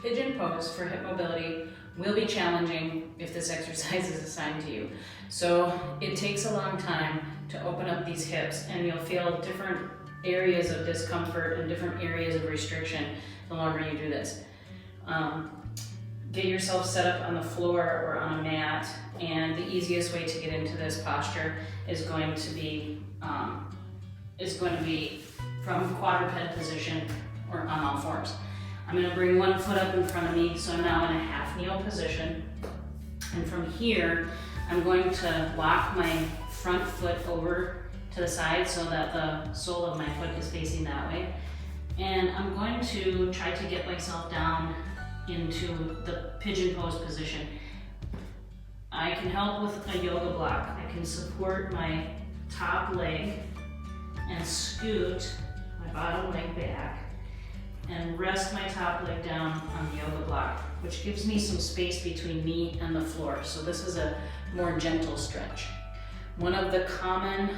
pigeon pose for hip mobility will be challenging if this exercise is assigned to you. So it takes a long time to open up these hips, and you'll feel different areas of discomfort and different areas of restriction the longer you do this. Get yourself set up on the floor or on a mat, and the easiest way to get into this posture is going to be from quadruped position or on all fours. I'm going to bring one foot up in front of me, so I'm now in a half kneel position. And from here, I'm going to lock my front foot over to the side so that the sole of my foot is facing that way. And I'm going to try to get myself down into the pigeon pose position. I can help with a yoga block. I can support my top leg and scoot my bottom leg back and rest my top leg down on the yoga block, which gives me some space between me and the floor. So this is a more gentle stretch. One of the common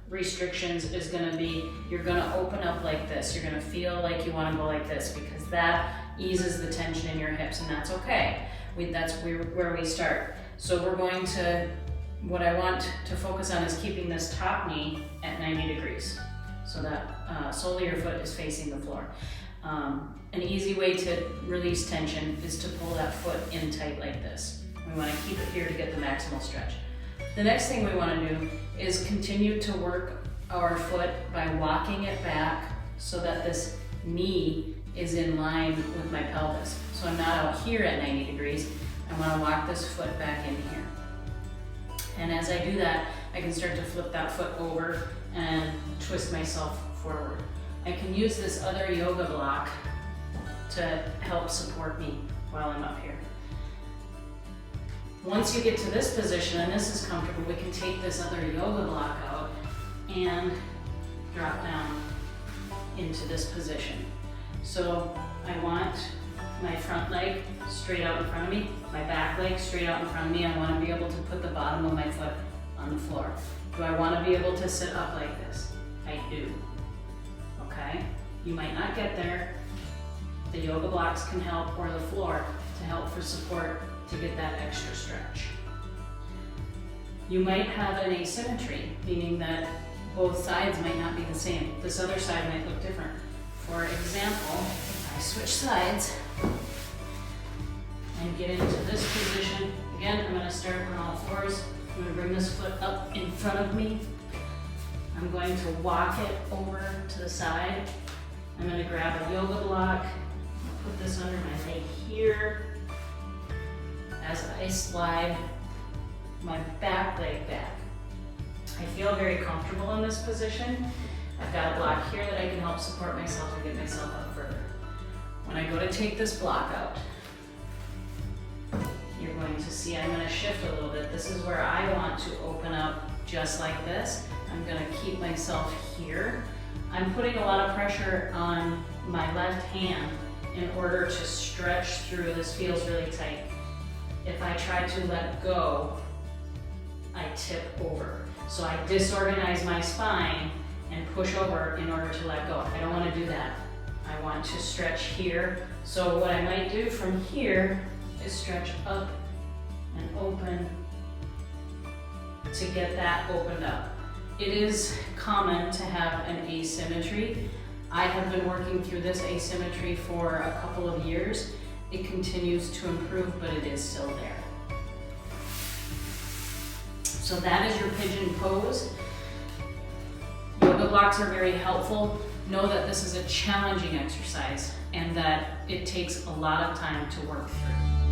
restrictions is going to be you're going to open up like this. You're going to feel like you want to go like this because that eases the tension in your hips, and that's okay. That's where we start. So we're going to, what I want to focus on is keeping this top knee at 90 degrees so that sole of your foot is facing the floor. An easy way to release tension is to pull that foot in tight like this. We want to keep it here to get the maximal stretch. The next thing we want to do is continue to work our foot by walking it back so that this knee is in line with my pelvis. So I'm not out here at 90 degrees. I want to walk this foot back in here. And as I do that, I can start to flip that foot over and twist myself forward. I can use this other yoga block to help support me while I'm up here. Once you get to this position and this is comfortable, we can take this other yoga block out and drop down into this position. So I want my front leg straight out in front of me, my back leg straight out in front of me. I want to be able to put the bottom of my foot on the floor. Do I want to be able to sit up like this? I do. Okay? You might not get there. The yoga blocks can help, or the floor to help for support to get that extra stretch. You might have an asymmetry, meaning that both sides might not be the same. This other side might look different. For example, if I switch sides and get into this position, again, I'm going to start on all fours. I'm going to bring this foot up in front of me. I'm going to walk it over to the side. I'm going to grab a yoga block, put this under my leg here as I slide my back leg back. I feel very comfortable in this position. I've got a block here that I can help support myself and get myself up further. When I go to take this block out, you're going to see I'm going to shift a little bit. This is where I want to open up just like this. I'm going to keep myself here. I'm putting a lot of pressure on my left hand in order to stretch through. This feels really tight. If I try to let go, I tip over. So I disorganize my spine and push over in order to let go. I don't want to do that. I want to stretch here. So what I might do from here is stretch up and open to get that opened up. It is common to have an asymmetry. I have been working through this asymmetry for a couple of years. It continues to improve, but it is still there. So that is your pigeon pose. Yoga blocks are very helpful. Know that this is a challenging exercise and that it takes a lot of time to work through.